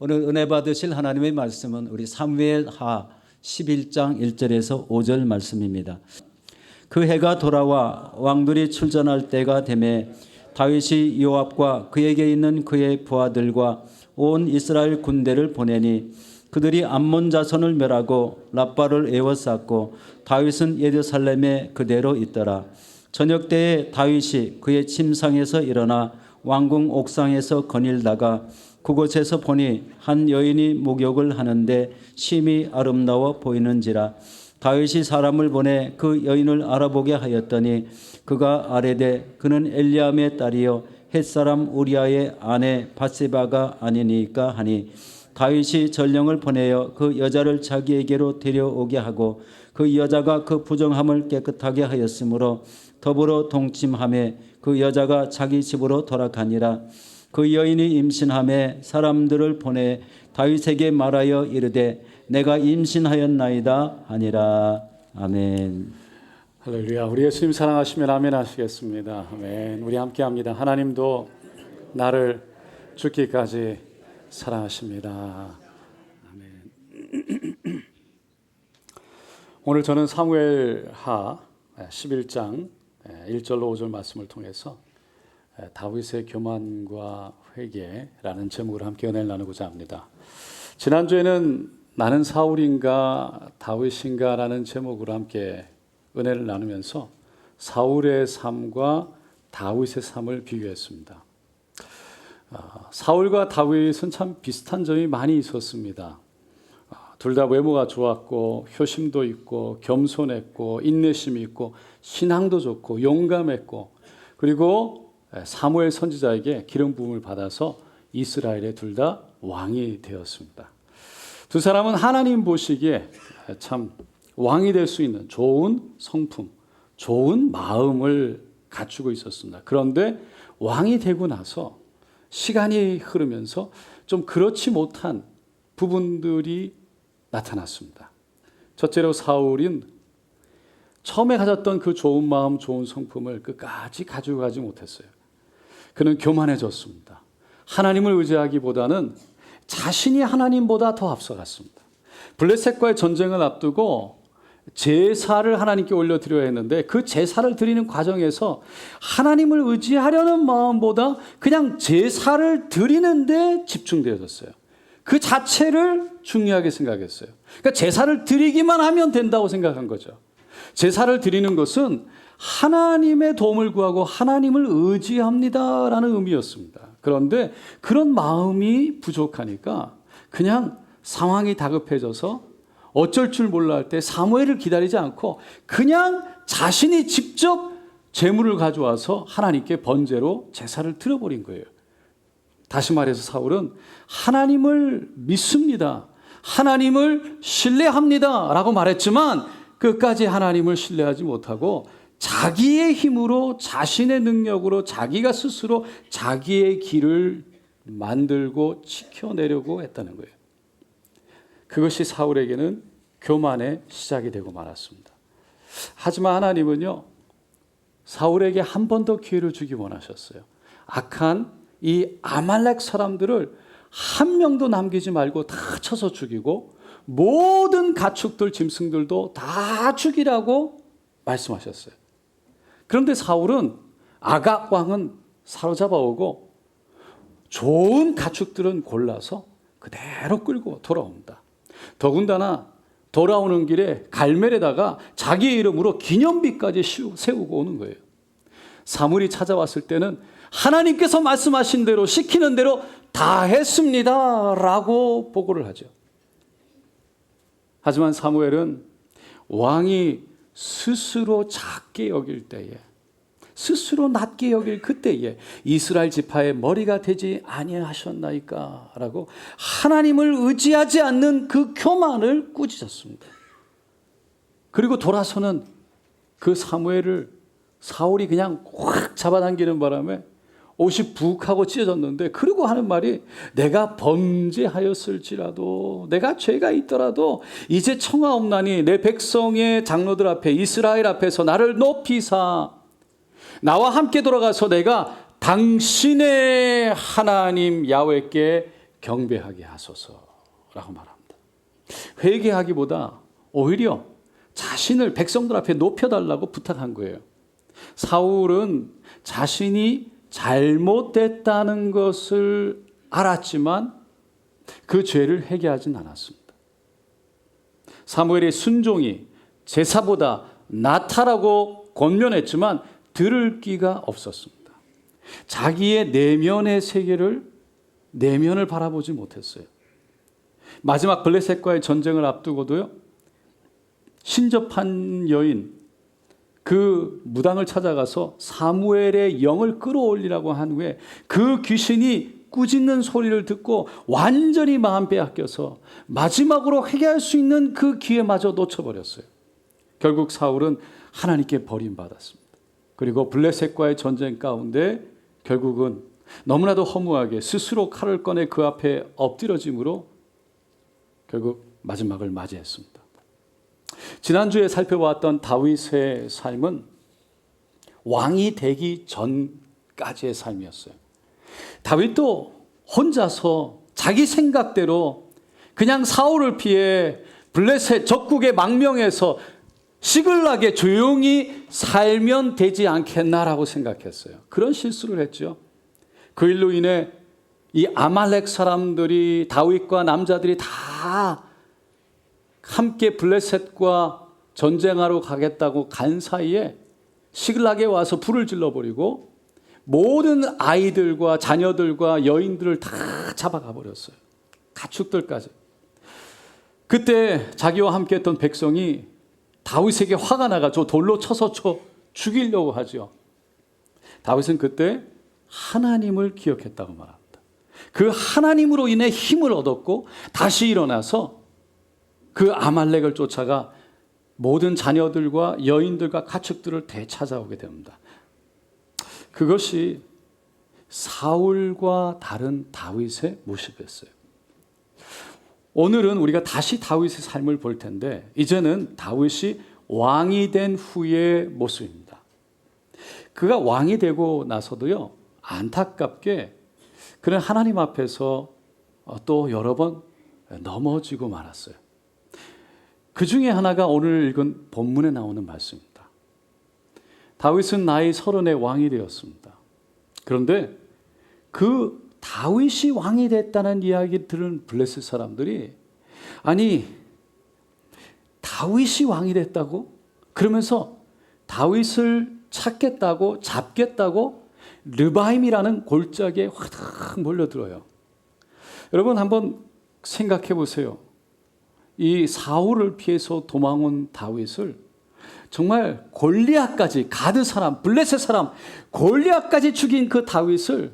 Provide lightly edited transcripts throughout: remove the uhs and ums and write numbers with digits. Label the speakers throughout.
Speaker 1: 오늘 은혜 받으실 하나님의 말씀은 우리 사무엘하 11장 1절에서 5절 말씀입니다. 그 해가 돌아와 왕들이 출전할 때가 되매 다윗이 요압과 그에게 있는 그의 부하들과 온 이스라엘 군대를 보내니 그들이 암몬 자손을 멸하고 랍바를 에워쌌고 다윗은 예루살렘에 그대로 있더라. 저녁 때에 다윗이 그의 침상에서 일어나 왕궁 옥상에서 거닐다가 그곳에서 보니 한 여인이 목욕을 하는데 심히 아름다워 보이는지라. 다윗이 사람을 보내 그 여인을 알아보게 하였더니 그가 아뢰되 그는 엘리암의 딸이요 햇사람 우리아의 아내 바세바가 아니니까 하니 다윗이 전령을 보내어 그 여자를 자기에게로 데려오게 하고 그 여자가 그 부정함을 깨끗하게 하였으므로 더불어 동침하며 그 여자가 자기 집으로 돌아가니라. 그 여인이 임신하며 사람들을 보내 다윗에게 말하여 이르되 내가 임신하였나이다 하니라. 아멘.
Speaker 2: 할렐루야. 우리 예수님 사랑하시면 아멘 하시겠습니다. 아멘. 우리 함께 합니다. 하나님도 나를 죽기까지 사랑하십니다. 아멘. 오늘 저는 사무엘하 11장 1절로 5절 말씀을 통해서 다윗의 교만과 회개라는 제목으로 함께 은혜를 나누고자 합니다. 지난주에는 나는 사울인가 다윗인가 라는 제목으로 함께 은혜를 나누면서 사울의 삶과 다윗의 삶을 비교했습니다. 사울과 다윗은 참 비슷한 점이 많이 있었습니다. 둘 다 외모가 좋았고 효심도 있고 겸손했고 인내심이 있고 신앙도 좋고 용감했고 그리고 사무엘 선지자에게 기름 부음을 받아서 이스라엘의 둘 다 왕이 되었습니다. 두 사람은 하나님 보시기에 참 왕이 될 수 있는 좋은 성품, 좋은 마음을 갖추고 있었습니다. 그런데 왕이 되고 나서 시간이 흐르면서 좀 그렇지 못한 부분들이 나타났습니다. 첫째로 사울은 처음에 가졌던 그 좋은 마음, 좋은 성품을 끝까지 가지고 가지 못했어요. 그는 교만해졌습니다. 하나님을 의지하기보다는 자신이 하나님보다 더 앞서갔습니다. 블레셋과의 전쟁을 앞두고 제사를 하나님께 올려드려야 했는데 그 제사를 드리는 과정에서 하나님을 의지하려는 마음보다 그냥 제사를 드리는데 집중되어졌어요. 그 자체를 중요하게 생각했어요. 그러니까 제사를 드리기만 하면 된다고 생각한 거죠. 제사를 드리는 것은 하나님의 도움을 구하고 하나님을 의지합니다라는 의미였습니다. 그런데 그런 마음이 부족하니까 그냥 상황이 다급해져서 어쩔 줄 몰라 할 때 사무엘을 기다리지 않고 그냥 자신이 직접 제물을 가져와서 하나님께 번제로 제사를 드려버린 거예요. 다시 말해서 사울은 하나님을 믿습니다. 하나님을 신뢰합니다. 라고 말했지만 끝까지 하나님을 신뢰하지 못하고 자기의 힘으로 자신의 능력으로 자기가 스스로 자기의 길을 만들고 지켜내려고 했다는 거예요. 그것이 사울에게는 교만의 시작이 되고 말았습니다. 하지만 하나님은요, 사울에게 한 번 더 기회를 주기 원하셨어요. 악한 이 아말렉 사람들을 한 명도 남기지 말고 다 쳐서 죽이고 모든 가축들, 짐승들도 다 죽이라고 말씀하셨어요. 그런데 사울은 아각 왕은 사로잡아 오고 좋은 가축들은 골라서 그대로 끌고 돌아옵니다. 더군다나 돌아오는 길에 갈멜에다가 자기 이름으로 기념비까지 세우고 오는 거예요. 사무엘이 찾아왔을 때는 하나님께서 말씀하신 대로 시키는 대로 다 했습니다 라고 보고를 하죠. 하지만 사무엘은 왕이 스스로 작게 여길 때에, 스스로 낮게 여길 그때에 이스라엘 지파의 머리가 되지 아니하셨나이까 라고 하나님을 의지하지 않는 그 교만을 꾸짖었습니다. 그리고 돌아서는 그 사무엘을 사울이 그냥 확 잡아당기는 바람에 옷이 부욱하고 찢어졌는데 그리고 하는 말이 내가 범죄하였을지라도 내가 죄가 있더라도 이제 청하옵나니 내 백성의 장로들 앞에 이스라엘 앞에서 나를 높이사 나와 함께 돌아가서 내가 당신의 하나님 야훼께 경배하게 하소서라고 말합니다. 회개하기보다 오히려 자신을 백성들 앞에 높여달라고 부탁한 거예요. 사울은 자신이 잘못됐다는 것을 알았지만 그 죄를 회개하진 않았습니다. 사무엘의 순종이 제사보다 낫다라고 권면했지만 들을 귀가 없었습니다. 자기의 내면의 세계를 내면을 바라보지 못했어요. 마지막 블레셋과의 전쟁을 앞두고도요, 신접한 여인 그 무당을 찾아가서 사무엘의 영을 끌어올리라고 한 후에 그 귀신이 꾸짖는 소리를 듣고 완전히 마음 빼앗겨서 마지막으로 회개할 수 있는 그 기회마저 놓쳐버렸어요. 결국 사울은 하나님께 버림받았습니다. 그리고 블레셋과의 전쟁 가운데 결국은 너무나도 허무하게 스스로 칼을 꺼내 그 앞에 엎드려짐으로 결국 마지막을 맞이했습니다. 지난주에 살펴봤던 다윗의 삶은 왕이 되기 전까지의 삶이었어요. 다윗도 혼자서 자기 생각대로 그냥 사울을 피해 블레셋 적국의 망명에서 시글락에 조용히 살면 되지 않겠나라고 생각했어요. 그런 실수를 했죠. 그 일로 인해 이 아말렉 사람들이 다윗과 남자들이 다 함께 블레셋과 전쟁하러 가겠다고 간 사이에 시글락에 와서 불을 질러버리고 모든 아이들과 자녀들과 여인들을 다 잡아가 버렸어요. 가축들까지. 그때 자기와 함께 했던 백성이 다윗에게 화가 나가지고 돌로 쳐서 죽이려고 하죠. 다윗은 그때 하나님을 기억했다고 말합니다. 그 하나님으로 인해 힘을 얻었고 다시 일어나서 그 아말렉을 쫓아가 모든 자녀들과 여인들과 가축들을 되찾아오게 됩니다. 그것이 사울과 다른 다윗의 모습이었어요. 오늘은 우리가 다시 다윗의 삶을 볼 텐데 이제는 다윗이 왕이 된 후의 모습입니다. 그가 왕이 되고 나서도요, 안타깝게 그는 하나님 앞에서 또 여러 번 넘어지고 말았어요. 그 중에 하나가 오늘 읽은 본문에 나오는 말씀입니다. 다윗은 나이 30에 왕이 되었습니다. 그런데 그 다윗이 왕이 됐다는 이야기 들은 블레셋 사람들이 아니 다윗이 왕이 됐다고? 그러면서 다윗을 찾겠다고 잡겠다고 르바임이라는 골짜기에 확 몰려들어요. 여러분 한번 생각해 보세요. 이 사울을 피해서 도망온 다윗을 정말 골리앗까지 가드 사람, 블레셋 사람 골리앗까지 죽인 그 다윗을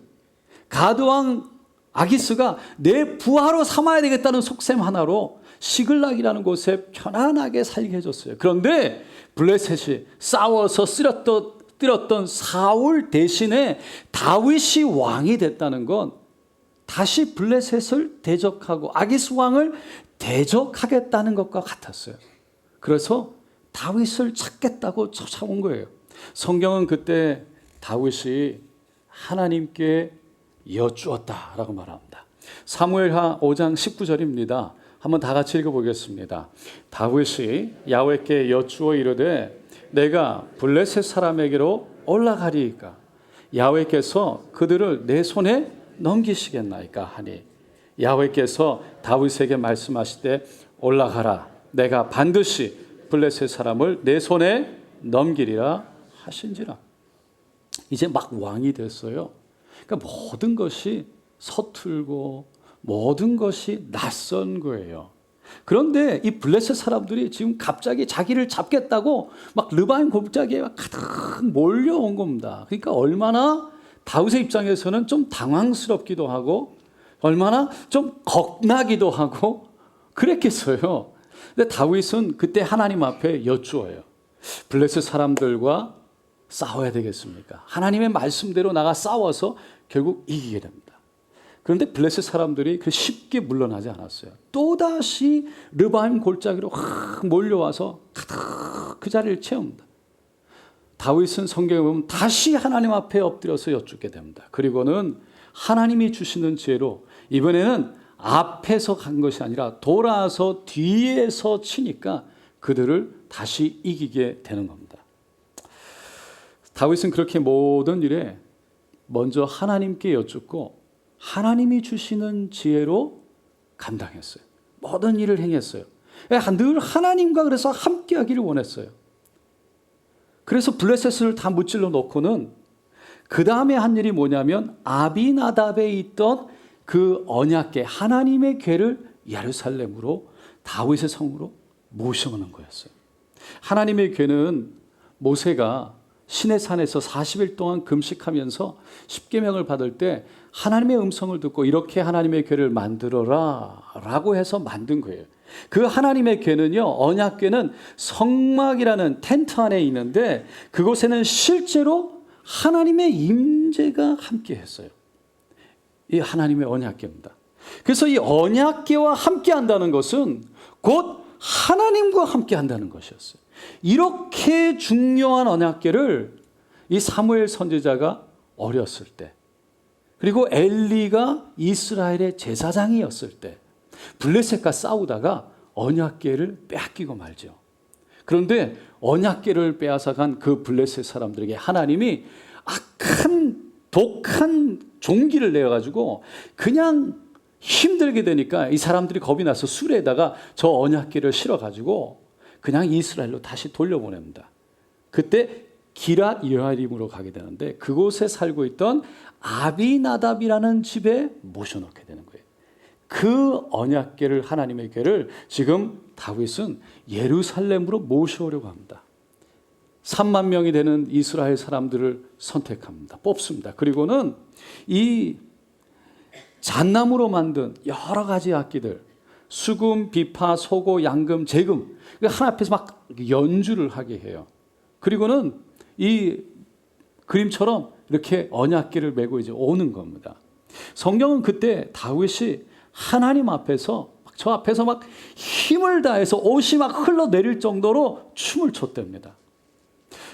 Speaker 2: 가드왕 아기스가 내 부하로 삼아야 되겠다는 속셈 하나로 시글락이라는 곳에 편안하게 살게 해줬어요. 그런데 블레셋이 싸워서 쓰러뜨렸던 사울 대신에 다윗이 왕이 됐다는 건 다시 블레셋을 대적하고 아기스 왕을 대적하겠다는 것과 같았어요. 그래서 다윗을 찾겠다고 찾아온 거예요. 성경은 그때 다윗이 하나님께 여쭈었다라고 말합니다. 사무엘하 5장 19절입니다. 한번 다 같이 읽어보겠습니다. 다윗이 야훼께 여쭈어 이르되 내가 블레셋 사람에게로 올라가리이까 야훼께서 그들을 내 손에 넘기시겠나이까 하니 야훼께서 다윗에게 말씀하시되 올라가라 내가 반드시 블레셋 사람을 내 손에 넘기리라 하신지라. 이제 막 왕이 됐어요. 그러니까 모든 것이 서툴고 모든 것이 낯선 거예요. 그런데 이 블레셋 사람들이 지금 갑자기 자기를 잡겠다고 막 르바임 골짜기에 가득 몰려온 겁니다. 그러니까 얼마나 다윗의 입장에서는 좀 당황스럽기도 하고 얼마나 좀 겁나기도 하고 그랬겠어요. 근데 다윗은 그때 하나님 앞에 여쭈어요. 블레셋 사람들과 싸워야 되겠습니까? 하나님의 말씀대로 나가 싸워서 결국 이기게 됩니다. 그런데 블레셋 사람들이 그 쉽게 물러나지 않았어요. 또다시 르바임 골짜기로 확 몰려와서 가득 그 자리를 채웁니다. 다윗은 성경에 보면 다시 하나님 앞에 엎드려서 여쭙게 됩니다. 그리고는 하나님이 주시는 지혜로 이번에는 앞에서 간 것이 아니라 돌아서 뒤에서 치니까 그들을 다시 이기게 되는 겁니다. 다윗은 그렇게 모든 일에 먼저 하나님께 여쭙고 하나님이 주시는 지혜로 감당했어요. 모든 일을 행했어요. 늘 하나님과 그래서 함께하기를 원했어요. 그래서 블레셋을 다 무찔러 놓고는 그 다음에 한 일이 뭐냐면 아비나답에 있던 그 언약궤 하나님의 궤를 예루살렘으로 다윗의 성으로 모셔오는 거였어요. 하나님의 궤는 모세가 시내산에서 40일 동안 금식하면서 십계명을 받을 때 하나님의 음성을 듣고 이렇게 하나님의 궤를 만들어라 라고 해서 만든 거예요. 그 하나님의 궤는요, 언약궤는 성막이라는 텐트 안에 있는데 그곳에는 실제로 하나님의 임재가 함께 했어요. 이 하나님의 언약궤입니다. 그래서 이 언약궤와 함께 한다는 것은 곧 하나님과 함께 한다는 것이었어요. 이렇게 중요한 언약궤를 이 사무엘 선지자가 어렸을 때, 그리고 엘리가 이스라엘의 제사장이었을 때 블레셋과 싸우다가 언약궤를 빼앗기고 말죠. 그런데 언약궤를 빼앗아간 그 블레셋 사람들에게 하나님이 악한 독한 종기를 내어가지고 그냥 힘들게 되니까 이 사람들이 겁이 나서 술에다가 저 언약궤를 실어가지고 그냥 이스라엘로 다시 돌려보냅니다. 그때 기랏 여아림으로 가게 되는데 그곳에 살고 있던 아비나답이라는 집에 모셔놓게 되는 거예요. 그 언약궤를 하나님의 궤를 지금 다윗은 예루살렘으로 모셔오려고 합니다. 3만 명이 되는 이스라엘 사람들을 선택합니다. 뽑습니다. 그리고는 이 잣나무로 만든 여러 가지 악기들, 수금, 비파, 소고, 양금, 재금 하나 앞에서 막 연주를 하게 해요. 그리고는 이 그림처럼 이렇게 언약궤를 메고 이제 오는 겁니다. 성경은 그때 다윗이 하나님 앞에서 저 앞에서 막 힘을 다해서 옷이 막 흘러내릴 정도로 춤을 췄답니다.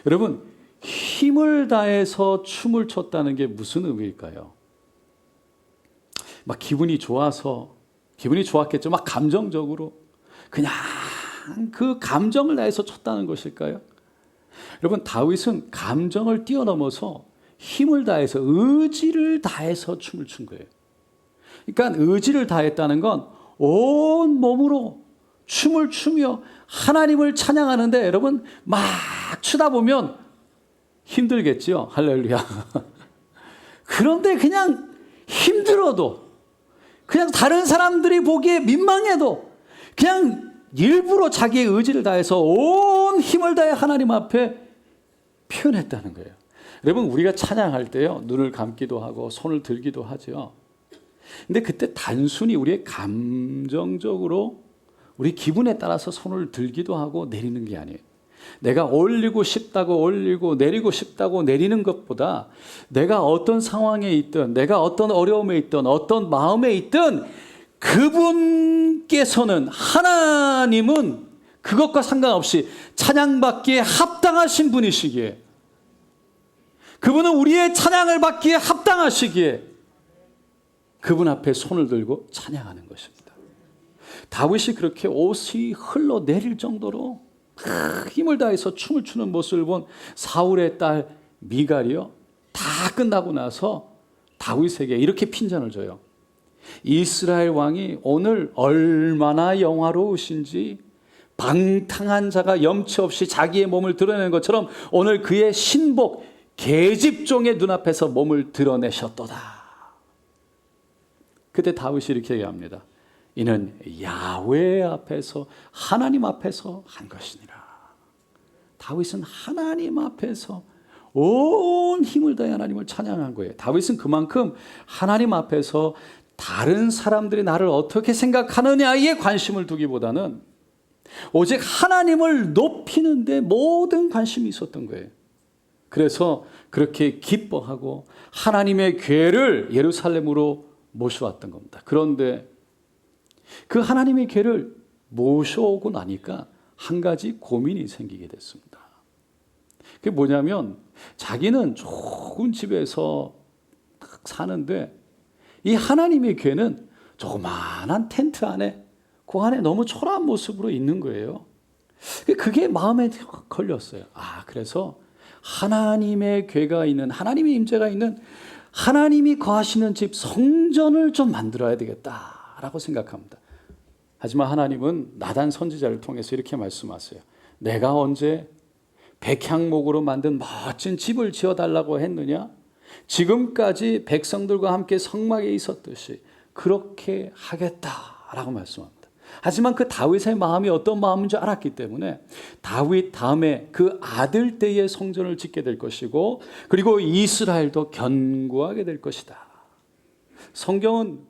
Speaker 2: 여러분, 힘을 다해서 춤을 췄다는 게 무슨 의미일까요? 막 기분이 좋아서, 기분이 좋았겠죠. 막 감정적으로 그냥 그 감정을 다해서 췄다는 것일까요? 여러분, 다윗은 감정을 뛰어넘어서 힘을 다해서 의지를 다해서 춤을 춘 거예요. 그러니까 의지를 다했다는 건 온 몸으로 춤을 추며 하나님을 찬양하는데 여러분 막 추다 보면 힘들겠죠. 할렐루야. 그런데 그냥 힘들어도 그냥 다른 사람들이 보기에 민망해도 그냥 일부러 자기의 의지를 다해서 온 힘을 다해 하나님 앞에 표현했다는 거예요. 여러분, 우리가 찬양할 때요, 눈을 감기도 하고 손을 들기도 하죠. 근데 그때 단순히 우리의 감정적으로 우리 기분에 따라서 손을 들기도 하고 내리는 게 아니에요. 내가 올리고 싶다고 올리고 내리고 싶다고 내리는 것보다 내가 어떤 상황에 있든 내가 어떤 어려움에 있든 어떤 마음에 있든 그분께서는 하나님은 그것과 상관없이 찬양받기에 합당하신 분이시기에 그분은 우리의 찬양을 받기에 합당하시기에 그분 앞에 손을 들고 찬양하는 것입니다. 다윗이 그렇게 옷이 흘러내릴 정도로 힘을 다해서 춤을 추는 모습을 본 사울의 딸 미갈이요, 다 끝나고 나서 다윗에게 이렇게 핀잔을 줘요. 이스라엘 왕이 오늘 얼마나 영화로우신지 방탕한 자가 염치 없이 자기의 몸을 드러내는 것처럼 오늘 그의 신복 계집종의 눈앞에서 몸을 드러내셨도다. 그때 다윗이 이렇게 얘기합니다. 이는 야훼 앞에서 하나님 앞에서 한 것이니라. 다윗은 하나님 앞에서 온 힘을 다해 하나님을 찬양한 거예요. 다윗은 그만큼 하나님 앞에서 다른 사람들이 나를 어떻게 생각하느냐에 관심을 두기보다는 오직 하나님을 높이는 데 모든 관심이 있었던 거예요. 그래서 그렇게 기뻐하고 하나님의 궤를 예루살렘으로 모셔왔던 겁니다. 그런데 그 하나님의 궤를 모셔오고 나니까 한 가지 고민이 생기게 됐습니다. 그게 뭐냐면 자기는 좋은 집에서 사는데 이 하나님의 교회는 조그마한 텐트 안에 그 안에 너무 초라한 모습으로 있는 거예요. 그게 마음에 걸렸어요. 그래서 하나님의 교회가 있는, 하나님의 임재가 있는, 하나님이 거하시는 집 성전을 좀 만들어야 되겠다라고 생각합니다. 하지만 하나님은 나단 선지자를 통해서 이렇게 말씀하세요. 내가 언제 백향목으로 만든 멋진 집을 지어달라고 했느냐? 지금까지 백성들과 함께 성막에 있었듯이 그렇게 하겠다라고 말씀합니다. 하지만 그 다윗의 마음이 어떤 마음인 줄 알았기 때문에 다윗 다음에 그 아들 때의 성전을 짓게 될 것이고, 그리고 이스라엘도 견고하게 될 것이다. 성경은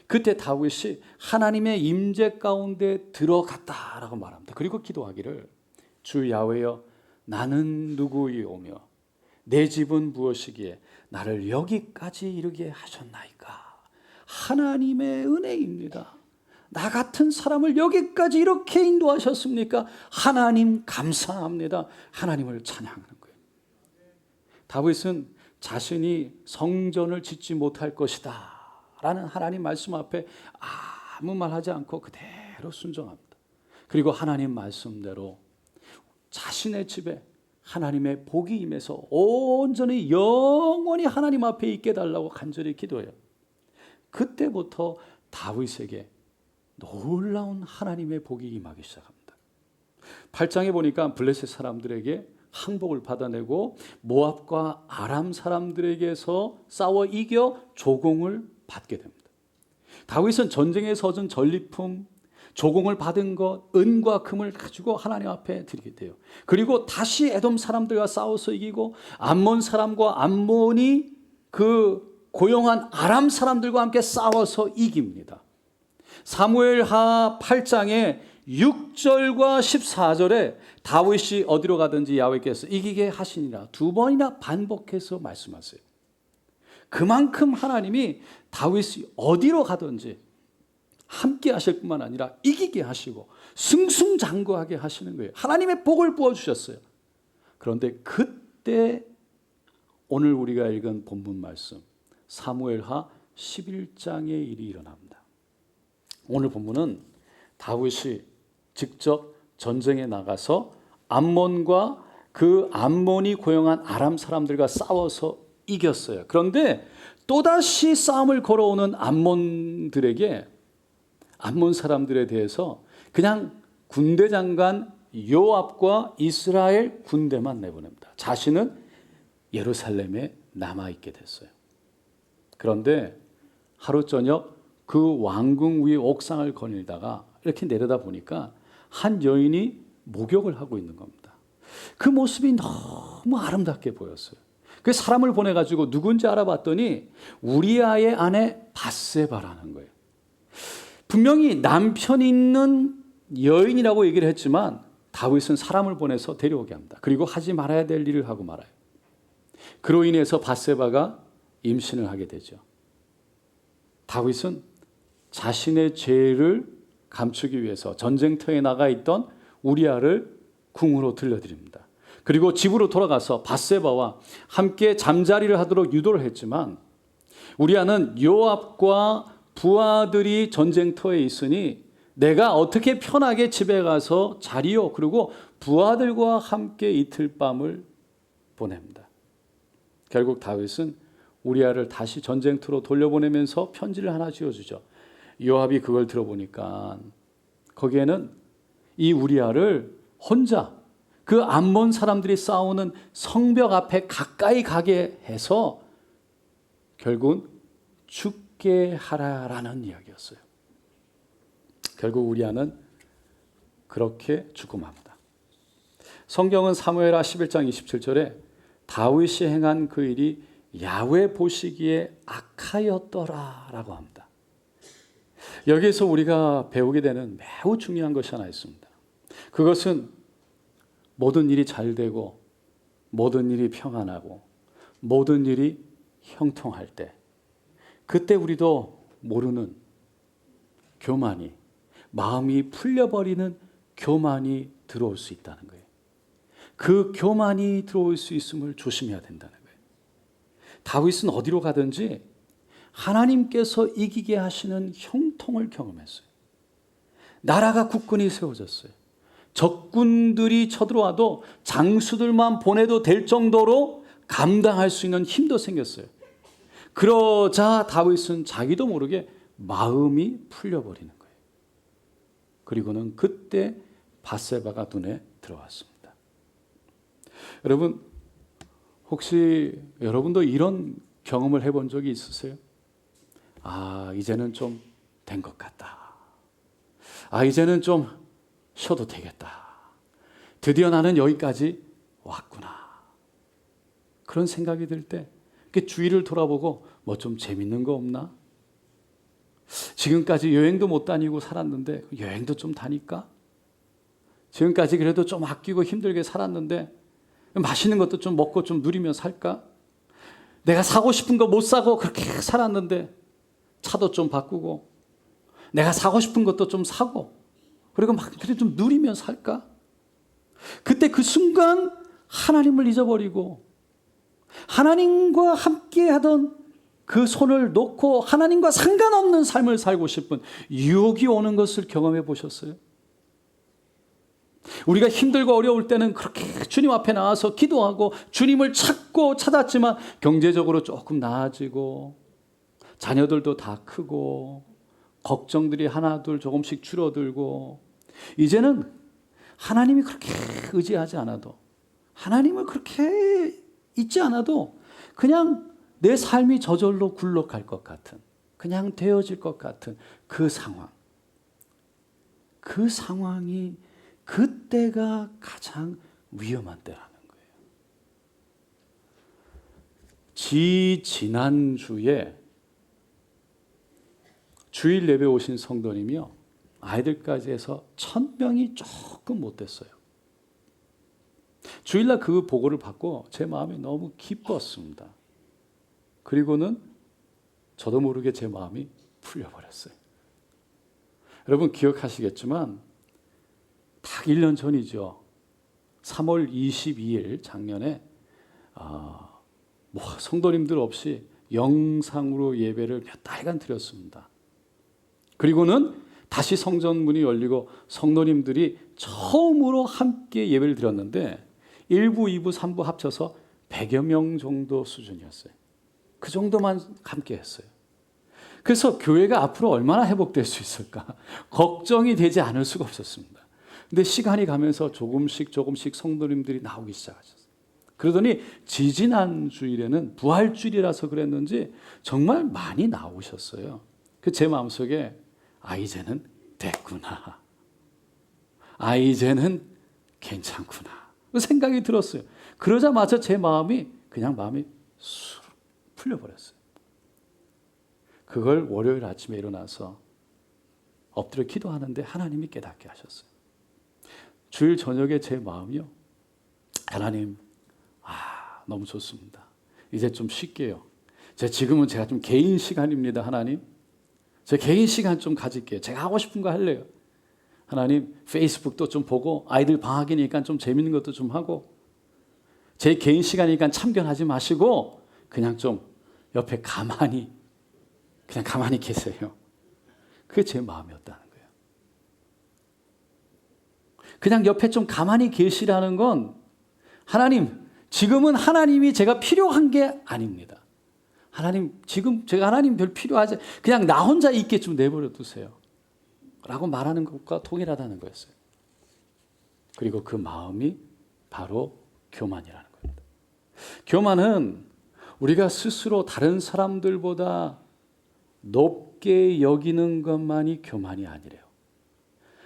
Speaker 2: 그때 다윗이 하나님의 임재 가운데 들어갔다라고 말합니다. 그리고 기도하기를, 주 야훼여 나는 누구이오며 내 집은 무엇이기에 나를 여기까지 이르게 하셨나이까. 하나님의 은혜입니다. 나 같은 사람을 여기까지 이렇게 인도하셨습니까? 하나님 감사합니다. 하나님을 찬양하는 거예요. 다윗은 자신이 성전을 짓지 못할 것이다 라는 하나님 말씀 앞에 아무 말 하지 않고 그대로 순종합니다. 그리고 하나님 말씀대로 자신의 집에 하나님의 복이 임해서 온전히 영원히 하나님 앞에 있게 달라고 간절히 기도해요. 그때부터 다윗에게 놀라운 하나님의 복이 임하기 시작합니다. 8장에 보니까 블레셋 사람들에게 항복을 받아내고 모압과 아람 사람들에게서 싸워 이겨 조공을 받게 됩니다. 다윗은 전쟁에서 얻은 전리품, 조공을 받은 것, 은과 금을 가지고 하나님 앞에 드리게 돼요. 그리고 다시 에돔 사람들과 싸워서 이기고 암몬 사람과 암몬이 그 고용한 아람 사람들과 함께 싸워서 이깁니다. 사무엘하 8장에 6절과 14절에 다윗이 어디로 가든지 야훼께서 이기게 하시니라 2번이나 반복해서 말씀하세요. 그만큼 하나님이 다윗이 어디로 가든지 함께 하실 뿐만 아니라 이기게 하시고 승승장구하게 하시는 거예요. 하나님의 복을 부어주셨어요. 그런데 그때 오늘 우리가 읽은 본문 말씀 사무엘하 11장의 일이 일어납니다. 오늘 본문은 다윗이 직접 전쟁에 나가서 암몬과 그 암몬이 고용한 아람 사람들과 싸워서 이겼어요. 그런데 또다시 싸움을 걸어오는 암몬들에게, 암몬 사람들에 대해서 그냥 군대 장관 요압과 이스라엘 군대만 내보냅니다. 자신은 예루살렘에 남아있게 됐어요. 그런데 하루 저녁 그 왕궁 위 옥상을 거닐다가 이렇게 내려다 보니까 한 여인이 목욕을 하고 있는 겁니다. 그 모습이 너무 아름답게 보였어요. 그 사람을 보내가지고 누군지 알아봤더니 우리아의 아내 밧세바라는 거예요. 분명히 남편 있는 여인이라고 얘기를 했지만 다윗은 사람을 보내서 데려오게 합니다. 그리고 하지 말아야 될 일을 하고 말아요. 그로 인해서 밧세바가 임신을 하게 되죠. 다윗은 자신의 죄를 감추기 위해서 전쟁터에 나가 있던 우리아를 궁으로 들려드립니다. 그리고 집으로 돌아가서 밧세바와 함께 잠자리를 하도록 유도를 했지만 우리아는 요압과 부하들이 전쟁터에 있으니 내가 어떻게 편하게 집에 가서 자리요. 그리고 부하들과 함께 이틀 밤을 보냅니다. 결국 다윗은 우리아를 다시 전쟁터로 돌려보내면서 편지를 하나 지어주죠. 요압이 그걸 들어보니까 거기에는 이 우리아를 혼자 그 암몬 사람들이 싸우는 성벽 앞에 가까이 가게 해서 결국은 죽게 하라라는 이야기였어요. 결국 우리아는 그렇게 죽음합니다. 성경은 사무엘하 11장 27절에 다윗이 행한 그 일이 야훼 보시기에 악하였더라라고 합니다. 여기에서 우리가 배우게 되는 매우 중요한 것이 하나 있습니다. 그것은 모든 일이 잘 되고 모든 일이 평안하고 모든 일이 형통할 때 그때 우리도 모르는 교만이, 마음이 풀려버리는 교만이 들어올 수 있다는 거예요. 그 교만이 들어올 수 있음을 조심해야 된다는 거예요. 다윗은 어디로 가든지 하나님께서 이기게 하시는 형통을 경험했어요. 나라가 굳건히 세워졌어요. 적군들이 쳐들어와도 장수들만 보내도 될 정도로 감당할 수 있는 힘도 생겼어요. 그러자 다윗은 자기도 모르게 마음이 풀려버리는 거예요. 그리고는 그때 밧세바가 눈에 들어왔습니다. 여러분, 혹시 여러분도 이런 경험을 해본 적이 있으세요? 아, 이제는 좀 된 것 같다. 아, 이제는 좀 쉬어도 되겠다. 드디어 나는 여기까지 왔구나. 그런 생각이 들 때 주위를 돌아보고 뭐 좀 재밌는 거 없나? 지금까지 여행도 못 다니고 살았는데 여행도 좀 다닐까? 지금까지 그래도 좀 아끼고 힘들게 살았는데 맛있는 것도 좀 먹고 좀 누리며 살까? 내가 사고 싶은 거 못 사고 그렇게 살았는데 차도 좀 바꾸고 내가 사고 싶은 것도 좀 사고 그리고 막 그래 좀 누리며 살까? 그때 그 순간 하나님을 잊어버리고 하나님과 함께 하던 그 손을 놓고 하나님과 상관없는 삶을 살고 싶은 유혹이 오는 것을 경험해 보셨어요? 우리가 힘들고 어려울 때는 그렇게 주님 앞에 나와서 기도하고 주님을 찾고 찾았지만 경제적으로 조금 나아지고 자녀들도 다 크고 걱정들이 하나둘 조금씩 줄어들고 이제는 하나님이 그렇게 의지하지 않아도 하나님을 그렇게 잊지 않아도 그냥 내 삶이 저절로 굴러갈 것 같은 그냥 되어질 것 같은 그 상황. 그 상황이 그때가 가장 위험한 때라는 거예요. 지난주에 주일 예배 오신 성도님이요. 아이들까지 해서 1000명이 조금 못 됐어요. 주일날 그 보고를 받고 제 마음이 너무 기뻤습니다. 그리고는 저도 모르게 제 마음이 풀려버렸어요. 여러분 기억하시겠지만 딱 1년 전이죠. 3월 22일 작년에 성도님들 없이 영상으로 예배를 몇 달간 드렸습니다. 그리고는 다시 성전문이 열리고 성도님들이 처음으로 함께 예배를 드렸는데 1부, 2부, 3부 합쳐서 100여 명 정도 수준이었어요. 그 정도만 함께 했어요. 그래서 교회가 앞으로 얼마나 회복될 수 있을까 걱정이 되지 않을 수가 없었습니다. 근데 시간이 가면서 조금씩 성도님들이 나오기 시작하셨어요. 그러더니 지지난 주일에는 부활주일이라서 그랬는지 정말 많이 나오셨어요. 그 제 마음속에 이제는 됐구나. 이제는 괜찮구나. 그 생각이 들었어요. 그러자마자 제 마음이 쑥 풀려버렸어요. 그걸 월요일 아침에 일어나서 엎드려 기도하는데 하나님이 깨닫게 하셨어요. 주일 저녁에 제 마음이요. 하나님, 너무 좋습니다. 이제 좀 쉴게요. 지금은 제가 좀 개인 시간입니다. 하나님. 제 개인 시간 좀 가질게요. 제가 하고 싶은 거 할래요. 하나님, 페이스북도 좀 보고 아이들 방학이니까 좀 재밌는 것도 좀 하고 제 개인 시간이니까 참견하지 마시고 그냥 좀 옆에 가만히 계세요. 그게 제 마음이었다는 거예요. 그냥 옆에 좀 가만히 계시라는 건 하나님, 지금은 하나님이 제가 필요한 게 아닙니다. 하나님, 지금 제가 하나님 별 필요하지 그냥 나 혼자 있게 좀 내버려 두세요. 라고 말하는 것과 동일하다는 거였어요. 그리고 그 마음이 바로 교만이라는 겁니다. 교만은 우리가 스스로 다른 사람들보다 높게 여기는 것만이 교만이 아니래요.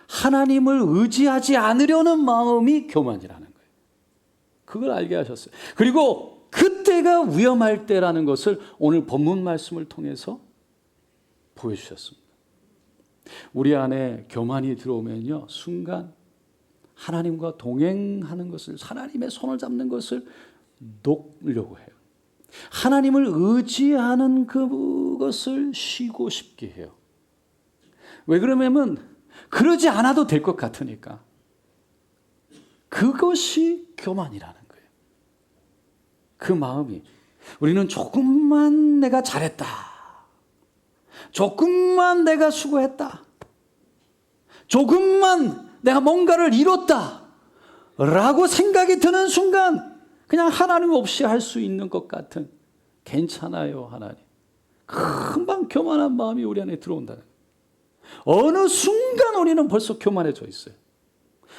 Speaker 2: 하나님을 의지하지 않으려는 마음이 교만이라는 거예요. 그걸 알게 하셨어요. 그리고 그때가 위험할 때라는 것을 오늘 본문 말씀을 통해서 보여주셨습니다. 우리 안에 교만이 들어오면요, 순간 하나님과 동행하는 것을, 하나님의 손을 잡는 것을 놓으려고 해요. 하나님을 의지하는 그것을 쉬고 싶게 해요. 왜 그러냐면 그러지 않아도 될 것 같으니까. 그것이 교만이라는 거예요. 그 마음이 우리는 조금만 내가 잘했다 조금만 내가 수고했다, 조금만 내가 뭔가를 이뤘다 라고 생각이 드는 순간 그냥 하나님 없이 할 수 있는 것 같은, 괜찮아요 하나님, 금방 교만한 마음이 우리 안에 들어온다는 거예요. 어느 순간 우리는 벌써 교만해져 있어요.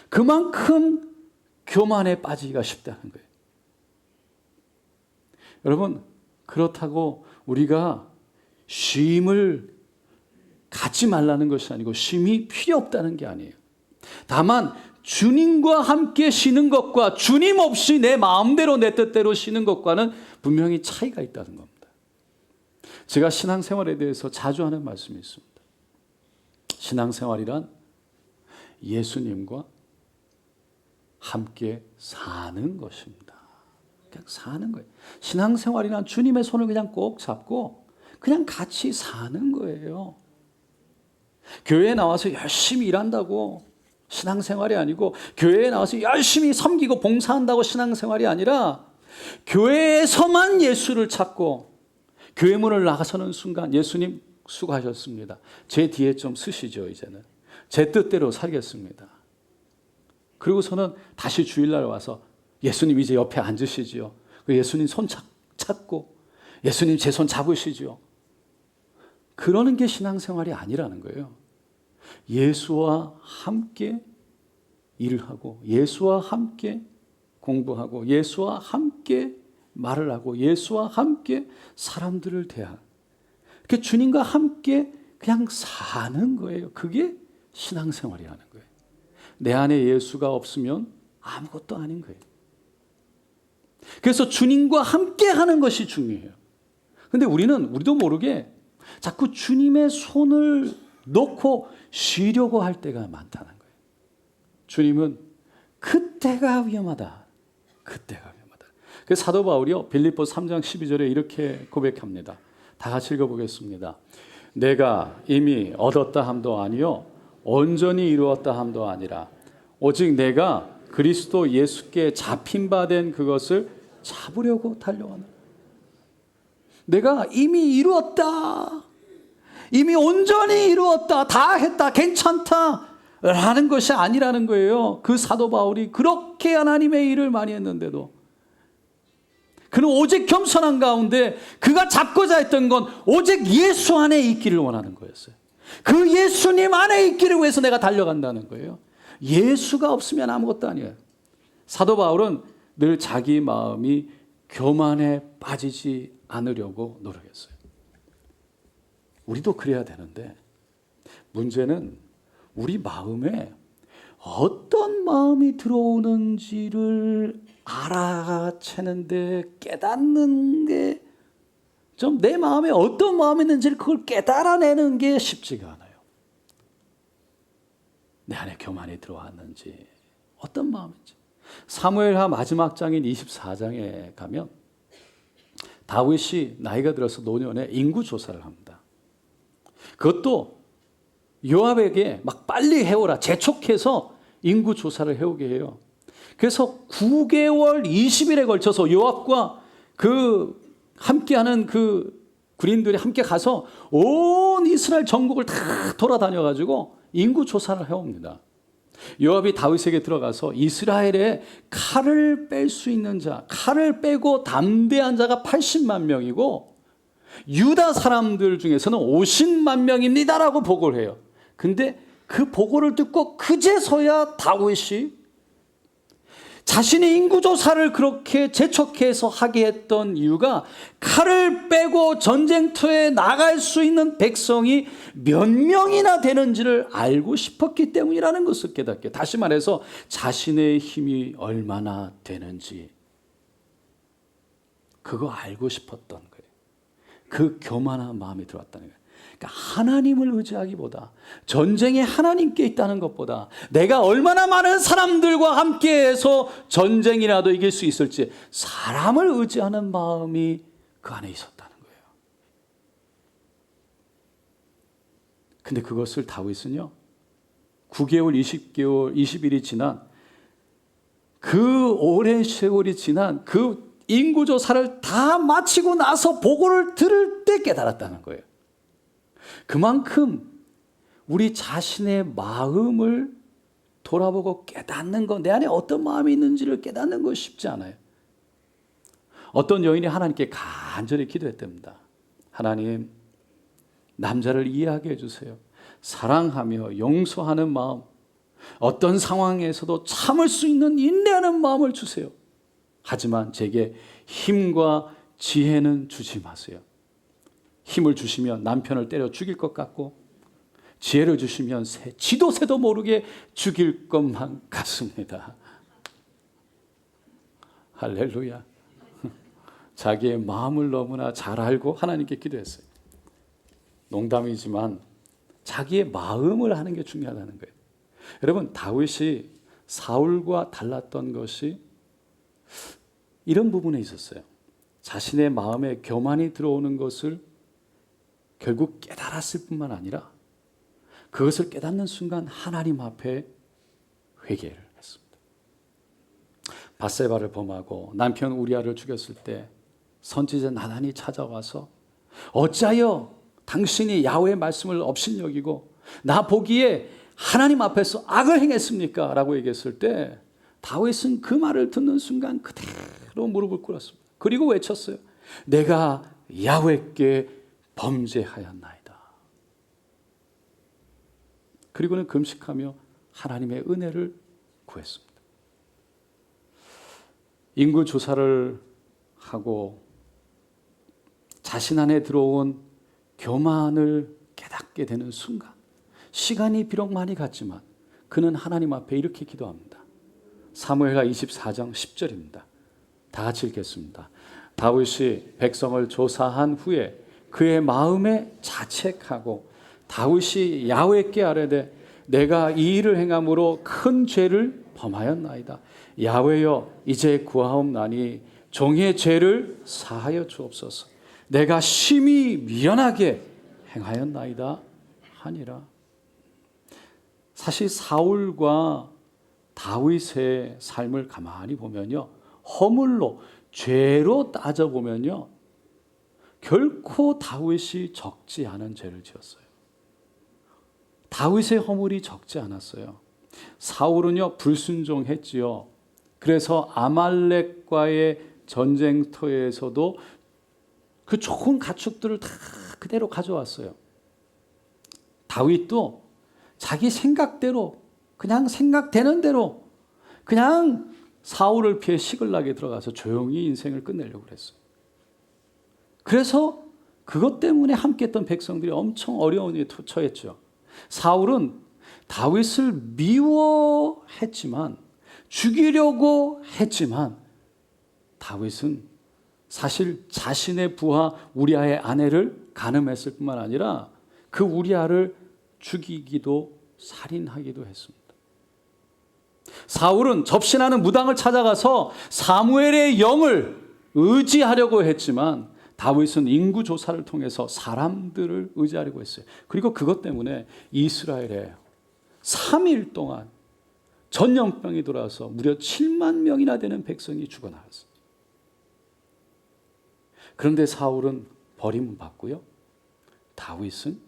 Speaker 2: 그만큼 교만에 빠지기가 쉽다는 거예요. 여러분, 그렇다고 우리가 쉼을 갖지 말라는 것이 아니고 쉼이 필요 없다는 게 아니에요. 다만 주님과 함께 쉬는 것과 주님 없이 내 마음대로 내 뜻대로 쉬는 것과는 분명히 차이가 있다는 겁니다. 제가 신앙생활에 대해서 자주 하는 말씀이 있습니다. 신앙생활이란 예수님과 함께 사는 것입니다. 그냥 사는 거예요. 신앙생활이란 주님의 손을 그냥 꼭 잡고 그냥 같이 사는 거예요. 교회에 나와서 열심히 일한다고 신앙생활이 아니고, 교회에 나와서 열심히 섬기고 봉사한다고 신앙생활이 아니라, 교회에서만 예수를 찾고 교회 문을 나가서는 순간 예수님 수고하셨습니다, 제 뒤에 좀 서시죠, 이제는 제 뜻대로 살겠습니다. 그리고서는 다시 주일날 와서 예수님 이제 옆에 앉으시지요. 예수님 손 찾고 예수님 제 손 잡으시죠. 그러는 게 신앙생활이 아니라는 거예요. 예수와 함께 일을 하고, 예수와 함께 공부하고, 예수와 함께 말을 하고, 예수와 함께 사람들을 대하는, 그 주님과 함께 그냥 사는 거예요. 그게 신앙생활이라는 거예요. 내 안에 예수가 없으면 아무것도 아닌 거예요. 그래서 주님과 함께 하는 것이 중요해요. 근데 우리도 모르게 자꾸 주님의 손을 놓고 쉬려고 할 때가 많다는 거예요. 주님은 그때가 위험하다. 그때가 위험하다. 그래서 사도 바울이요, 빌립보 3장 12절에 이렇게 고백합니다. 다 같이 읽어보겠습니다. 내가 이미 얻었다 함도 아니요 온전히 이루었다 함도 아니라 오직 내가 그리스도 예수께 잡힌 바 된 그것을 잡으려고 달려가는, 내가 이미 이루었다, 이미 온전히 이루었다, 다 했다, 괜찮다 라는 것이 아니라는 거예요. 그 사도 바울이 그렇게 하나님의 일을 많이 했는데도 그는 오직 겸손한 가운데 그가 잡고자 했던 건 오직 예수 안에 있기를 원하는 거였어요. 그 예수님 안에 있기를 위해서 내가 달려간다는 거예요. 예수가 없으면 아무것도 아니에요. 사도 바울은 늘 자기 마음이 교만에 빠지지 않으려고 노력했어요. 우리도 그래야 되는데, 문제는 우리 마음에 어떤 마음이 들어오는지를 알아채는데, 깨닫는 게 좀, 내 마음에 어떤 마음이 있는지를 그걸 깨달아내는 게 쉽지가 않아요. 내 안에 교만이 들어왔는지, 어떤 마음인지. 사무엘하 마지막 장인 24장에 가면 다윗이 나이가 들어서 노년에 인구 조사를 합니다. 그것도 요압에게 막 빨리 해오라, 재촉해서 인구 조사를 해오게 해요. 그래서 9개월 20일에 걸쳐서 요압과 그 함께하는 그 군인들이 함께 가서 온 이스라엘 전국을 다 돌아다녀가지고 인구 조사를 해옵니다. 요압이 다윗에게 들어가서 이스라엘에 칼을 뺄 수 있는 자, 칼을 빼고 담대한 자가 80만 명이고 유다 사람들 중에서는 50만 명입니다라고 보고를 해요. 근데 그 보고를 듣고 그제서야 다윗이 자신의 인구조사를 그렇게 재촉해서 하게 했던 이유가 칼을 빼고 전쟁터에 나갈 수 있는 백성이 몇 명이나 되는지를 알고 싶었기 때문이라는 것을 깨닫게. 다시 말해서 자신의 힘이 얼마나 되는지 그거 알고 싶었던 거예요. 그 교만한 마음이 들어왔다는 거예요. 그러니까 하나님을 의지하기보다, 전쟁이 하나님께 있다는 것보다 내가 얼마나 많은 사람들과 함께해서 전쟁이라도 이길 수 있을지 사람을 의지하는 마음이 그 안에 있었다는 거예요. 근데 그것을 다윗은요, 9개월, 20개월, 20일이 지난 그 오랜 세월이 지난 그 인구조사를 다 마치고 나서 보고를 들을 때 깨달았다는 거예요. 그만큼 우리 자신의 마음을 돌아보고 깨닫는 것, 내 안에 어떤 마음이 있는지를 깨닫는 거 쉽지 않아요. 어떤 여인이 하나님께 간절히 기도했답니다. 하나님, 남자를 이해하게 해주세요. 사랑하며 용서하는 마음, 어떤 상황에서도 참을 수 있는 인내하는 마음을 주세요. 하지만 제게 힘과 지혜는 주지 마세요. 힘을 주시면 남편을 때려 죽일 것 같고, 지혜를 주시면 지도 새도 모르게 죽일 것만 같습니다. 할렐루야. 자기의 마음을 너무나 잘 알고 하나님께 기도했어요. 농담이지만 자기의 마음을 하는 게 중요하다는 거예요. 여러분, 다윗이 사울과 달랐던 것이 이런 부분에 있었어요. 자신의 마음에 교만이 들어오는 것을 결국 깨달았을 뿐만 아니라 그것을 깨닫는 순간 하나님 앞에 회개를 했습니다. 밧세바를 범하고 남편 우리아를 죽였을 때 선지자 나단이 찾아와서 어찌하여 당신이 야훼의 말씀을 업신여기고 나 보기에 하나님 앞에서 악을 행했습니까? 라고 얘기했을 때 다윗은 그 말을 듣는 순간 그대로 무릎을 꿇었습니다. 그리고 외쳤어요. 내가 야훼께 범죄하였나이다. 그리고는 금식하며 하나님의 은혜를 구했습니다. 인구 조사를 하고 자신 안에 들어온 교만을 깨닫게 되는 순간, 시간이 비록 많이 갔지만 그는 하나님 앞에 이렇게 기도합니다. 사무엘하 24장 10절입니다. 다 같이 읽겠습니다. 다윗이 백성을 조사한 후에 그의 마음에 자책하고 다윗이 야훼께 아뢰되 내가 이 일을 행함으로 큰 죄를 범하였나이다. 야훼여 이제 구하옵나니 종의 죄를 사하여 주옵소서. 내가 심히 미련하게 행하였나이다 하니라. 사실 사울과 다윗의 삶을 가만히 보면요, 허물로 죄로 따져보면요, 결코 다윗이 적지 않은 죄를 지었어요. 다윗의 허물이 적지 않았어요. 사울은요, 불순종했지요. 그래서 아말렉과의 전쟁터에서도 그 좋은 가축들을 다 그대로 가져왔어요. 다윗도 자기 생각대로, 그냥 생각되는 대로 그냥 사울을 피해 시글락에 들어가서 조용히 인생을 끝내려고 그랬어요. 그래서 그것 때문에 함께했던 백성들이 엄청 어려운 일에 처했죠. 사울은 다윗을 미워했지만, 죽이려고 했지만, 다윗은 사실 자신의 부하 우리아의 아내를 간음했을 뿐만 아니라 그 우리아를 죽이기도 살인하기도 했습니다. 사울은 접신하는 무당을 찾아가서 사무엘의 영을 의지하려고 했지만 다윗은 인구 조사를 통해서 사람들을 의지하려고 했어요. 그리고 그것 때문에 이스라엘에 3일 동안 전염병이 돌아와서 무려 7만 명이나 되는 백성이 죽어나갔어요. 그런데 사울은 버림을 받고요, 다윗은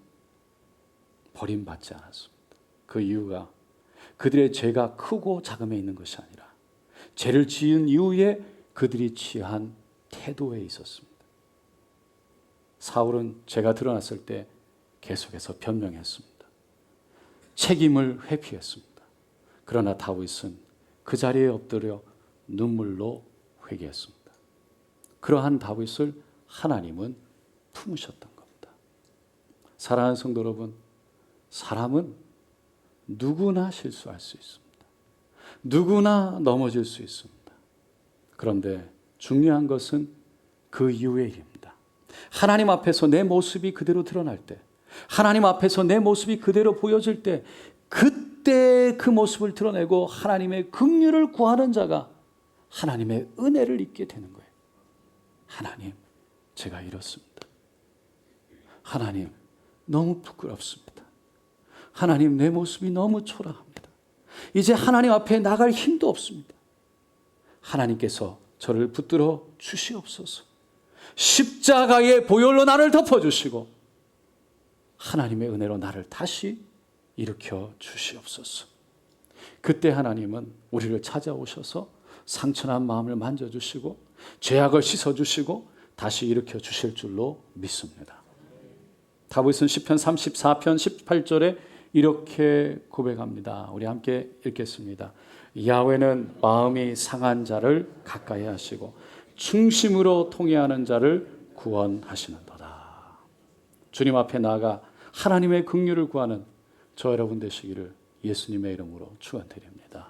Speaker 2: 버림받지 않았습니다. 그 이유가 그들의 죄가 크고 작음에 있는 것이 아니라 죄를 지은 이후에 그들이 취한 태도에 있었습니다. 사울은 죄가 드러났을 때 계속해서 변명했습니다. 책임을 회피했습니다. 그러나 다윗은 그 자리에 엎드려 눈물로 회개했습니다. 그러한 다윗을 하나님은 품으셨던 겁니다. 사랑하는 성도 여러분, 사람은 누구나 실수할 수 있습니다. 누구나 넘어질 수 있습니다. 그런데 중요한 것은 그 이후의 일입니다. 하나님 앞에서 내 모습이 그대로 드러날 때, 하나님 앞에서 내 모습이 그대로 보여질 때, 그때 그 모습을 드러내고 하나님의 긍휼을 구하는 자가 하나님의 은혜를 입게 되는 거예요. 하나님, 제가 이렇습니다. 하나님, 너무 부끄럽습니다. 하나님, 내 모습이 너무 초라합니다. 이제 하나님 앞에 나갈 힘도 없습니다. 하나님께서 저를 붙들어 주시옵소서. 십자가의 보혈로 나를 덮어주시고 하나님의 은혜로 나를 다시 일으켜 주시옵소서. 그때 하나님은 우리를 찾아오셔서 상처난 마음을 만져주시고 죄악을 씻어주시고 다시 일으켜 주실 줄로 믿습니다. 다윗은 시편 34편 18절에 이렇게 고백합니다. 우리 함께 읽겠습니다. 야훼는 마음이 상한 자를 가까이 하시고 충심으로 통회하는 자를 구원하시는도다. 주님 앞에 나아가 하나님의 긍휼을 구하는 저 여러분 되시기를 예수님의 이름으로 축원드립니다.